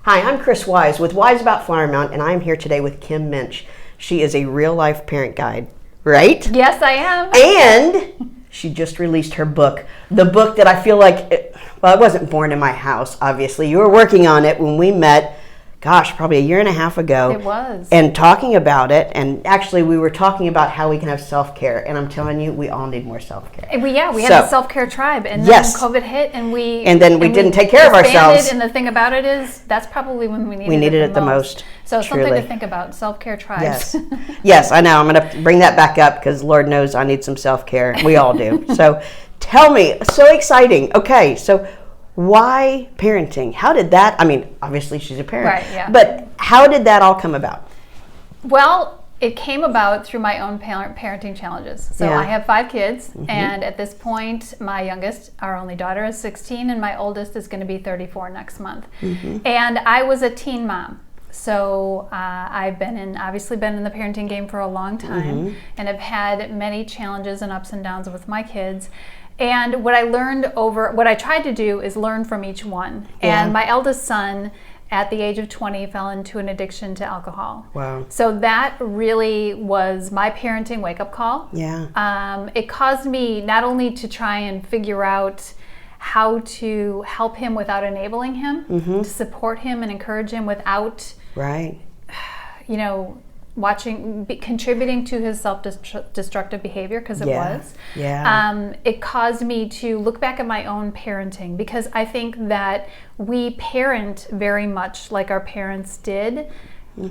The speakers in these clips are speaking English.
Hi, I'm Chris Wise with Wise About Flower Mound, and I'm here today with Kim Muench. She is a real-life parent guide, right? Yes, I am. And she just released her book. The book that I feel like, it wasn't born in my house, obviously. You were working on it when we met, probably a year and a half ago. It was. And talking about it, and actually we were talking about how we can have self-care, and I'm telling you, we all need more self-care. We had the self-care tribe, and then COVID hit, and we didn't take care of ourselves. And the thing about it is, that's probably when we needed it the most. So truly. Something to think about, self-care tribes. Yes, yes, I know. I'm going to bring that back up because Lord knows I need some self-care. We all do. So tell me, so exciting. Okay, so why parenting? How did that, obviously she's a parent, right, yeah. But how did that all come about? Well, it came about through my own parenting challenges. So I have 5 kids, and at this point, my youngest, our only daughter, is 16, and my oldest is going to be 34 next month. And I was a teen mom. So I've obviously been in the parenting game for a long time, and have had many challenges and ups and downs with my kids. And what I tried to do is learn from each one. Yeah. And my eldest son, at the age of 20, fell into an addiction to alcohol. Wow. So that really was my parenting wake-up call. Yeah. It caused me not only to try and figure out how to help him without enabling him, to support him and encourage him without, contributing to his self-destructive behavior, because it was. Yeah. It caused me to look back at my own parenting, because I think that we parent very much like our parents did,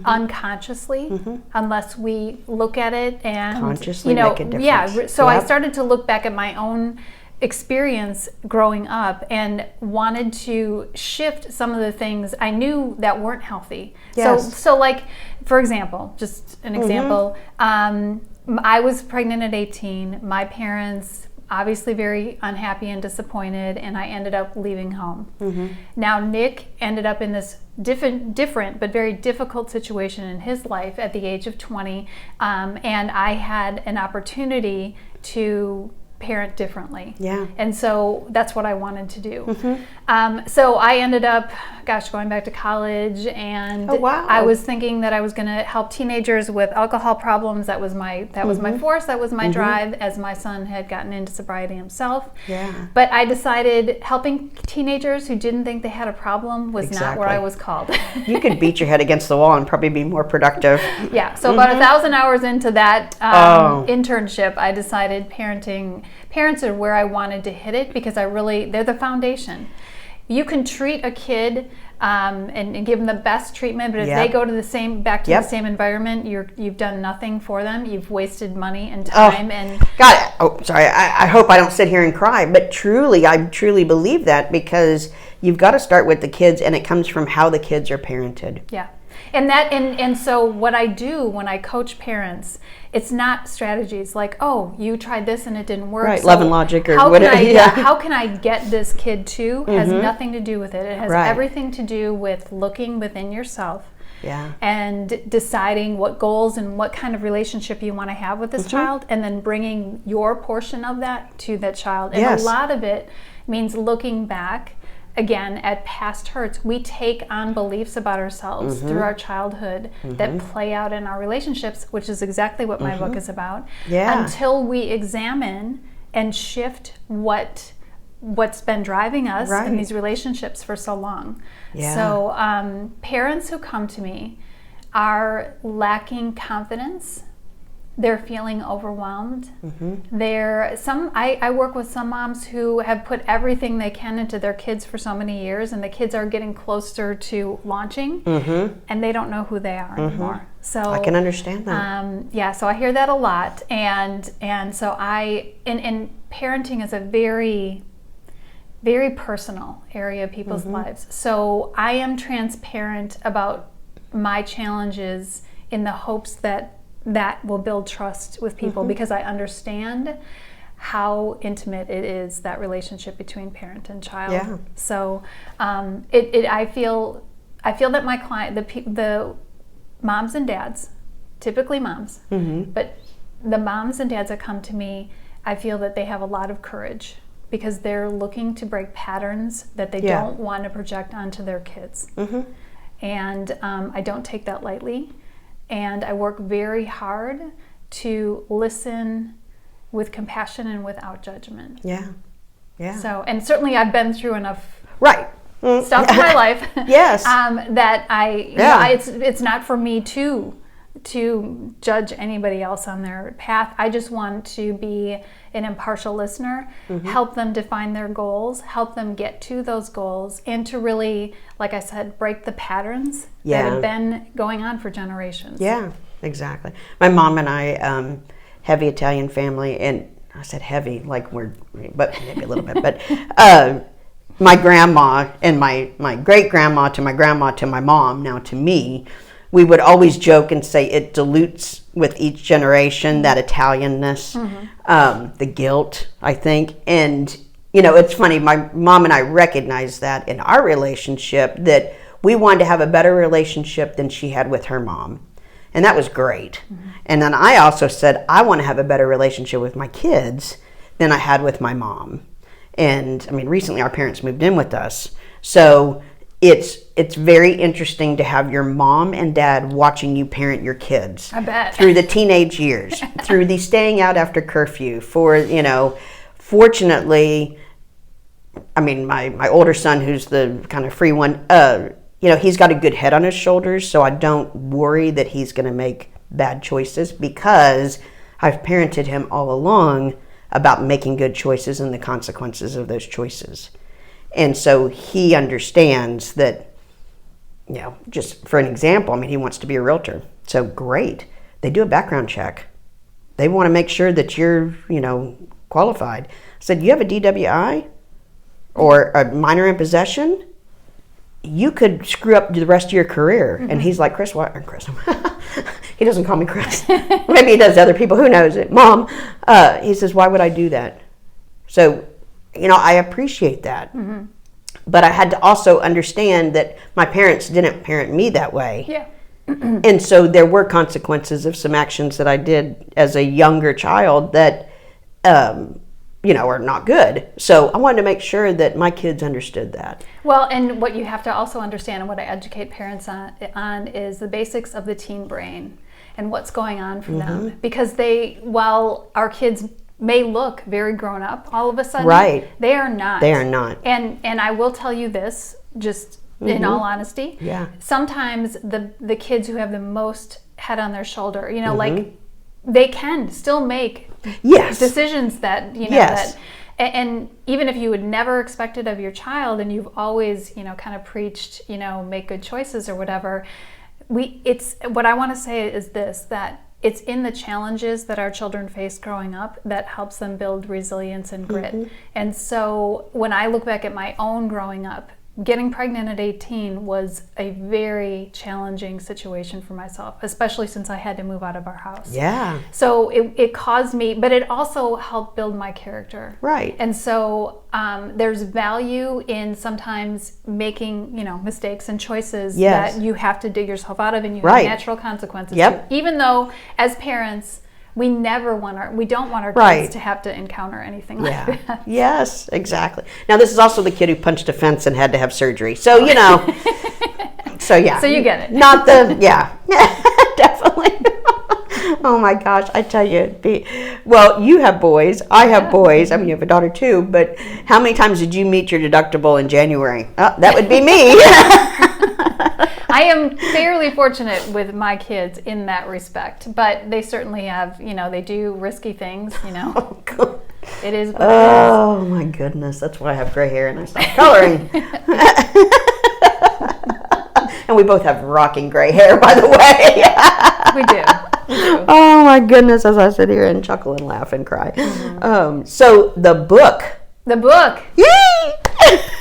unconsciously, unless we look at it and consciously make a difference. Yeah. So I started to look back at my own experience growing up and wanted to shift some of the things I knew that weren't healthy. Yes. So like, for example, just an example, I was pregnant at 18. My parents obviously very unhappy and disappointed, and I ended up leaving home. Now Nick ended up in this different but very difficult situation in his life at the age of 20, and I had an opportunity to parent differently. Yeah. And so that's what I wanted to do. So I ended up, going back to college, and I was thinking that I was going to help teenagers with alcohol problems. That was my force, that was my drive, as my son had gotten into sobriety himself. Yeah. But I decided helping teenagers who didn't think they had a problem was not where I was called. You could beat your head against the wall and probably be more productive. Yeah. So about 1,000 hours into that internship, I decided parents are where I wanted to hit it, because they're the foundation. You can treat a kid and give them the best treatment, but if they go to the same environment, you've done nothing for them. You've wasted money and time. I hope I don't sit here and cry, but I truly believe that, because you've got to start with the kids, and it comes from how the kids are parented. Yeah. And so what I do when I coach parents, it's not strategies like, you tried this and it didn't work. Right, love and logic or whatever. How can I get this kid to? Has nothing to do with it. It has everything to do with looking within yourself. Yeah. And deciding what goals and what kind of relationship you want to have with this child, and then bringing your portion of that to that child. And a lot of it means looking back again at past hurts. We take on beliefs about ourselves through our childhood that play out in our relationships, which is exactly what my book is about. Yeah. Until we examine and shift what's been driving us in these relationships for so long. Yeah. So parents who come to me are lacking confidence. They're feeling overwhelmed. I work with some moms who have put everything they can into their kids for so many years, and the kids are getting closer to launching, and they don't know who they are anymore. So I can understand that. So I hear that a lot, and so and parenting is a very, very personal area of people's lives. So I am transparent about my challenges in the hopes that will build trust with people, because I understand how intimate it is, that relationship between parent and child. Yeah. So I feel that my client, the moms and dads, typically moms, but the moms and dads that come to me, I feel that they have a lot of courage, because they're looking to break patterns that they don't want to project onto their kids. And I don't take that lightly. And I work very hard to listen with compassion and without judgment. Yeah. Yeah. So, and certainly I've been through enough right. stuff in my life. Yes. That you know, it's not for me to judge anybody else on their path. I just want to be an impartial listener, help them define their goals, help them get to those goals, and to really, like I said, break the patterns that have been going on for generations. Yeah, exactly. My mom and I, heavy Italian family, and I said heavy, like but maybe a little bit, but my grandma and my great-grandma to my grandma to my mom, now to me, we would always joke and say it dilutes with each generation, that Italianness, the guilt, I think. And, you know, it's funny, my mom and I recognized that in our relationship, that we wanted to have a better relationship than she had with her mom. And that was great. And then I also said, I want to have a better relationship with my kids than I had with my mom. And, I mean, recently our parents moved in with us. So it's very interesting to have your mom and dad watching you parent your kids. I bet. Through the teenage years, through the staying out after curfew. For, you know, fortunately, I mean, my older son, who's the kind of free one, you know, he's got a good head on his shoulders, so I don't worry that he's going to make bad choices, because I've parented him all along about making good choices and the consequences of those choices. And so he understands that, you know, just for an example, I mean, he wants to be a realtor. So great. They do a background check. They want to make sure that you're, you know, qualified. I said, you have a DWI or a minor in possession? You could screw up the rest of your career. And he's like, Chris, what? Chris. He doesn't call me Chris. Maybe he does to other people. Who knows it? Mom. He says, why would I do that? So, you know, I appreciate that. But I had to also understand that my parents didn't parent me that way. Yeah. And so there were consequences of some actions that I did as a younger child that, you know, are not good. So I wanted to make sure that my kids understood that. Well, and what you have to also understand, and what I educate parents on is the basics of the teen brain and what's going on for them. Because while our kids may look very grown up all of a sudden, they are not. They are not. And I will tell you this, just in all honesty, sometimes the kids who have the most head on their shoulder, you know, like, they can still make decisions that, you know, that, and even if you would never expect it of your child, and you've always, you know, kind of preached, you know, make good choices or whatever, it's what I want to say is this, that it's in the challenges that our children face growing up that helps them build resilience and grit. And so when I look back at my own growing up, getting pregnant at 18 was a very challenging situation for myself, especially since I had to move out of our house. Yeah. So it caused me, but it also helped build my character. Right. And so there's value in sometimes making, you know, mistakes and choices that you have to dig yourself out of, and you have natural consequences. Yep. To. Even though as parents, we don't want our kids to have to encounter anything like that. Yes, exactly. Now, this is also the kid who punched a fence and had to have surgery. So, you know, so you get it. Not the, definitely. Oh my gosh, I tell you. Well, you have boys. I have boys. I mean, you have a daughter too, but how many times did you meet your deductible in January? Oh, that would be me. I am fairly fortunate with my kids in that respect, but they certainly have, you know, they do risky things, you know. Oh, God. It is what it is. Oh, my goodness. That's why I have gray hair and I stopped coloring. And we both have rocking gray hair, by the way. We do. Oh, my goodness, as I sit here and chuckle and laugh and cry. So the book. Yay!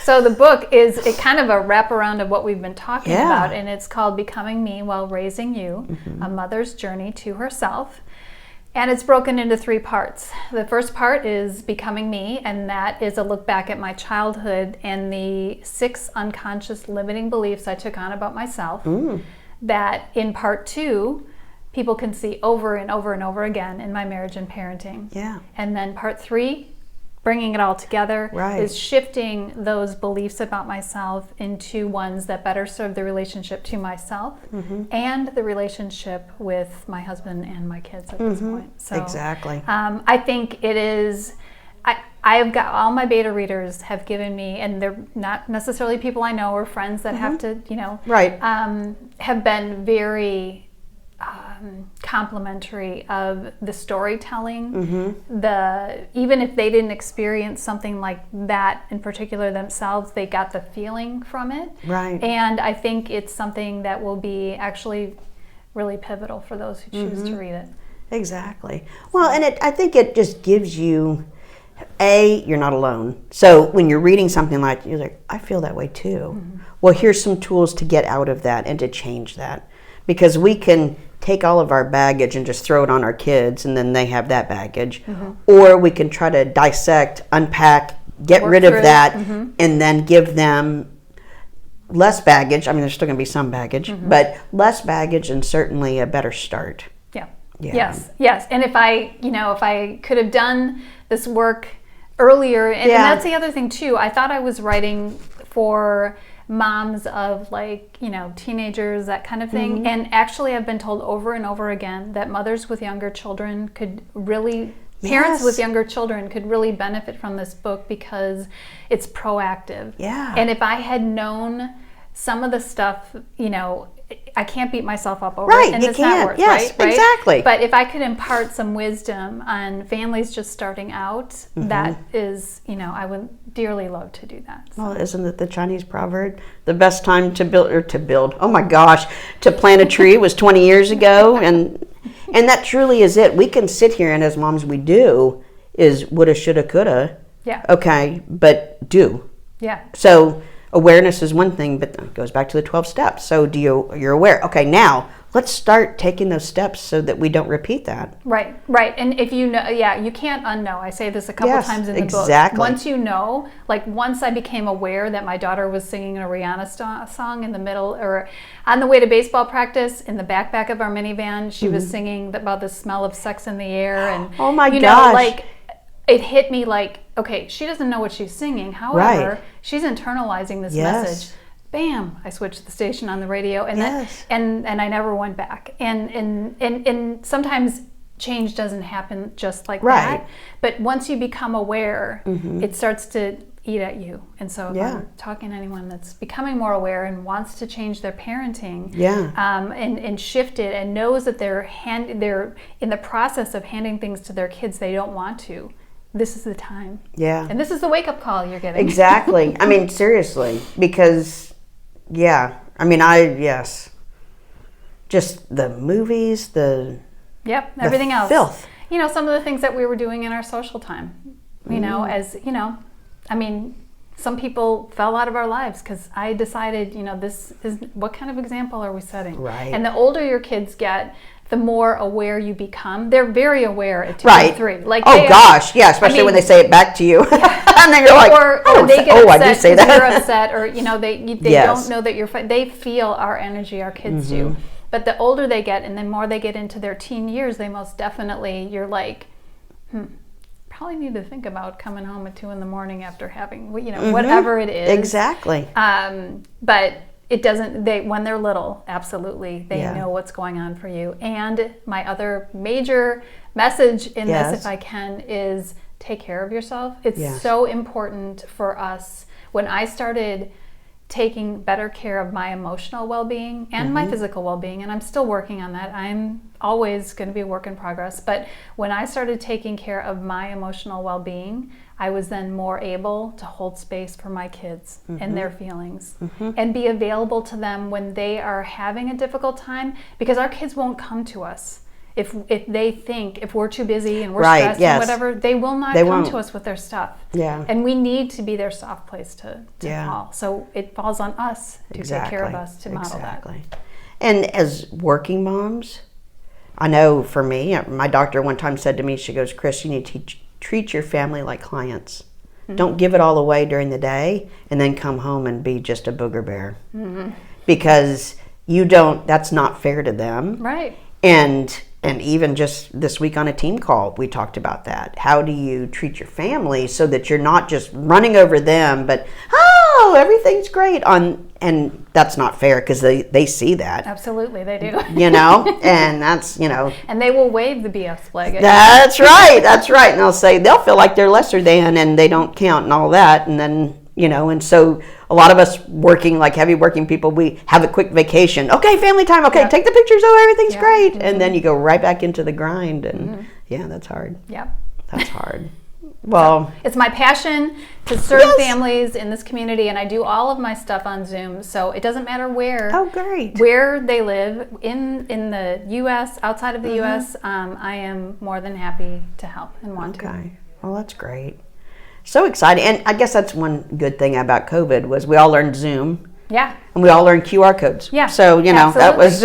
So the book is kind of a wraparound of what we've been talking about, and it's called Becoming Me While Raising You, A Mother's Journey to Herself. And it's broken into 3 parts. The first part is Becoming Me, and that is a look back at my childhood and the 6 unconscious limiting beliefs I took on about myself that in part 2, people can see over and over and over again in my marriage and parenting. Yeah. And then part 3 bringing it all together Right. is shifting those beliefs about myself into ones that better serve the relationship to myself and the relationship with my husband and my kids at this point. So Exactly. I think it is. I've got all my beta readers have given me, and they're not necessarily people I know or friends that have to, Right. have been very complimentary of the storytelling. Even if they didn't experience something like that in particular themselves, they got the feeling from it. Right. And I think it's something that will be actually really pivotal for those who choose to read it. Exactly. Well, and I think it just gives you, you're not alone. So when you're reading something like, you're like, I feel that way too. Well, here's some tools to get out of that and to change that. Because we can take all of our baggage and just throw it on our kids, and then they have that baggage. Or we can try to dissect, unpack, get rid of that, and then give them less baggage. I mean, there's still going to be some baggage, but less baggage and certainly a better start. Yeah. Yes. And if I could have done this work earlier, and that's the other thing too. I thought I was writing for moms of teenagers, that kind of thing. And actually I've been told over and over again that mothers with younger children could really, parents with younger children could really benefit from this book because it's proactive. Yeah. And if I had known some of the stuff, I can't beat myself up over Right, it, and you it's not can't. worth, Yes, right? exactly. But if I could impart some wisdom on families just starting out, that is, I would dearly love to do that. So. Well, isn't it the Chinese proverb? The best time to build, oh my gosh, to plant a tree was 20 years ago. And that truly is it. We can sit here, and as moms we do, is woulda, shoulda, coulda. Yeah. Okay, but do. Yeah. So awareness is one thing, but it goes back to the 12 steps. So you're aware. Okay, now let's start taking those steps so that we don't repeat that. Right. And if you know, you can't unknow. I say this a couple times in the exactly. book. Once you know, once I became aware that my daughter was singing a Rihanna song in the middle, or on the way to baseball practice, in the backpack of our minivan, she was singing about the smell of sex in the air. And oh my gosh. It hit me okay, she doesn't know what she's singing. However, she's internalizing this message. Bam! I switched the station on the radio, and and I never went back. And sometimes change doesn't happen just like that. But once you become aware, it starts to eat at you. And so if I'm talking to anyone that's becoming more aware and wants to change their parenting, and shift it, and knows that they're in the process of handing things to their kids they don't want to. This is the time. Yeah. And this is the wake-up call you're getting. Exactly. I mean, seriously, because, just the movies, everything else. Filth. Some of the things that we were doing in our social time, some people fell out of our lives because I decided, this is, what kind of example are we setting? Right. And the older your kids get, the more aware you become. They're very aware at 2 and 3. Especially when they say it back to you. And then you're like, or they get upset I do say that. You're upset, or they don't know that you're they feel our energy, our kids do. But the older they get, and the more they get into their teen years, they most definitely, you're like, probably need to think about coming home at 2 a.m. after having, whatever it is. Exactly. But it doesn't, when they're little, absolutely, they know what's going on for you. And my other major message in this, if I can, is take care of yourself. It's so important for us. When I started taking better care of my emotional well-being and my physical well-being, and I'm still working on that. I'm always going to be a work in progress. But when I started taking care of my emotional well-being, I was then more able to hold space for my kids and their feelings and be available to them when they are having a difficult time, because our kids won't come to us. If they think, if we're too busy and we're stressed and whatever, they will not come to us with their stuff. Yeah. And we need to be their soft place to fall. So it falls on us to take care of us, to model that. And as working moms, I know for me, my doctor one time said to me, she goes, Chris, you need to treat your family like clients. Don't give it all away during the day and then come home and be just a booger bear. Because that's not fair to them. Right. And And even just this week on a team call, we talked about that. How do you treat your family so that you're not just running over them, but, oh, everything's great and that's not fair because they see that. Absolutely, they do. And that's, And they will wave the BS flag at That's right. That's right. And they'll feel like they're lesser than and they don't count and all that. And then, and so a lot of us heavy working people, we have a quick vacation. Okay, family time. Okay, take the pictures. Oh, everything's great. Mm-hmm. And then you go right back into the grind. And that's hard. Yep. That's hard. Well, so it's my passion to serve families in this community, and I do all of my stuff on Zoom. So it doesn't matter where they live in the U.S., outside of the U.S. I am more than happy to help and want to. Okay. Well, that's great. So exciting. And I guess that's one good thing about COVID was we all learned Zoom. Yeah. And we all learned QR codes. Yeah. So, that was,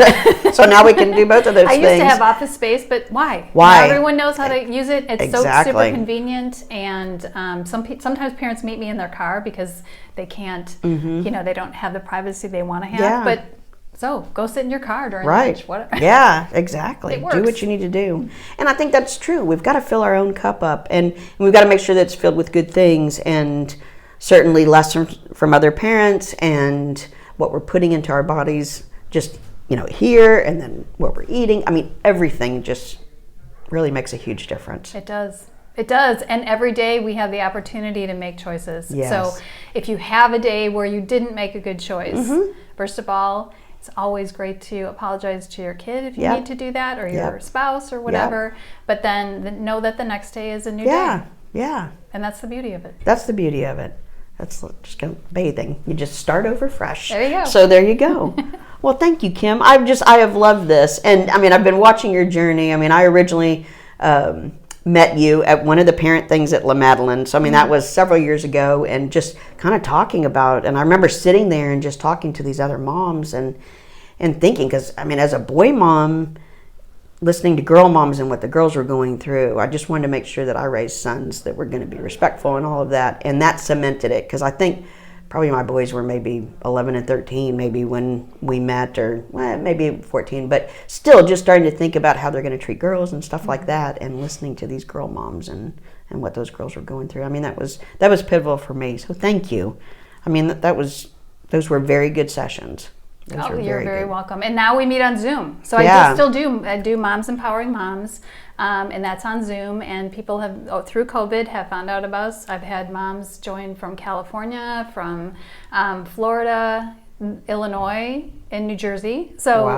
so now we can do both of those things. I used to have Office Space, but why? Why? Now everyone knows how to use it. It's so super convenient. And sometimes parents meet me in their car because they can't, they don't have the privacy they want to have. Yeah. But so go sit in your car during lunch, whatever. Yeah, exactly. Do what you need to do. And I think that's true. We've got to fill our own cup up and we've got to make sure that it's filled with good things and certainly lessons from other parents and what we're putting into our bodies just, here and then what we're eating. I mean, everything just really makes a huge difference. It does. It does. And every day we have the opportunity to make choices. Yes. So if you have a day where you didn't make a good choice, first of all, it's always great to apologize to your kid if you need to do that or your spouse or whatever. But then know that the next day is a new day. Yeah. And that's the beauty of it. That's the beauty of it. That's just bathing. You just start over fresh. There you go. So there you go. Well, thank you, Kim. I have loved this. And I mean, I've been watching your journey. I mean, I originally met you at one of the parent things at La Madeleine. So, I mean, that was several years ago and just kind of talking about, and I remember sitting there and just talking to these other moms and thinking, because I mean, as a boy mom, listening to girl moms and what the girls were going through, I just wanted to make sure that I raised sons that were going to be respectful and all of that. And that cemented it, because I think probably my boys were maybe 11 and 13 maybe when we met, or maybe 14, but still just starting to think about how they're going to treat girls and stuff like that, and listening to these girl moms and what those girls were going through. I mean, that was pivotal for me. So thank you. I mean, those were very good sessions. You're very welcome. And now we meet on Zoom. So I still do Moms Empowering Moms, and that's on Zoom. And people have, through COVID, have found out about us. I've had moms join from California, from Florida, Illinois, and New Jersey. So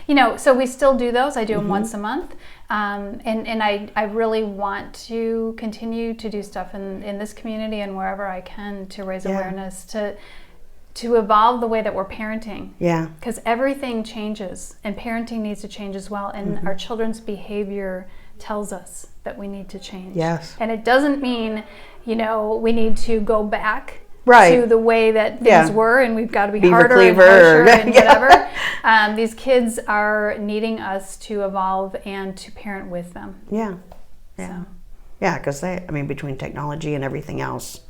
it's, so we still do those. I do them once a month. And I really want to continue to do stuff in this community and wherever I can to raise awareness, to evolve the way that we're parenting. Yeah. Because everything changes and parenting needs to change as well. And our children's behavior tells us that we need to change. Yes. And it doesn't mean, we need to go back to the way that things were and we've got to be harder and harsher and whatever. These kids are needing us to evolve and to parent with them. Yeah. Yeah. Yeah, because between technology and everything else,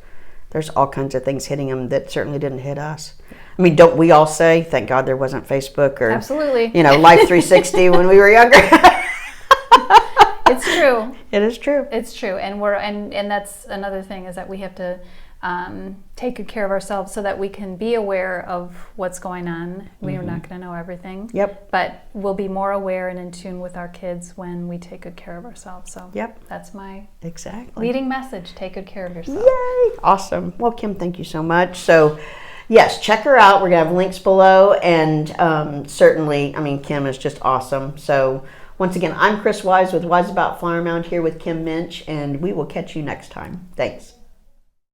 there's all kinds of things hitting them that certainly didn't hit us. I mean, don't we all say, thank God there wasn't Facebook or, absolutely, Life 360 when we were younger? It's true. It is true. It's true. And that's another thing, is that we have to take good care of ourselves so that we can be aware of what's going on. We are not going to know everything. Yep. But we'll be more aware and in tune with our kids when we take good care of ourselves. So that's my leading message. Take good care of yourself. Yay! Awesome. Well, Kim, thank you so much. So, yes, check her out. We're going to have links below. And certainly, Kim is just awesome. So, once again, I'm Chris Wise with Wise About Flower Mound, here with Kim Muench, and we will catch you next time. Thanks.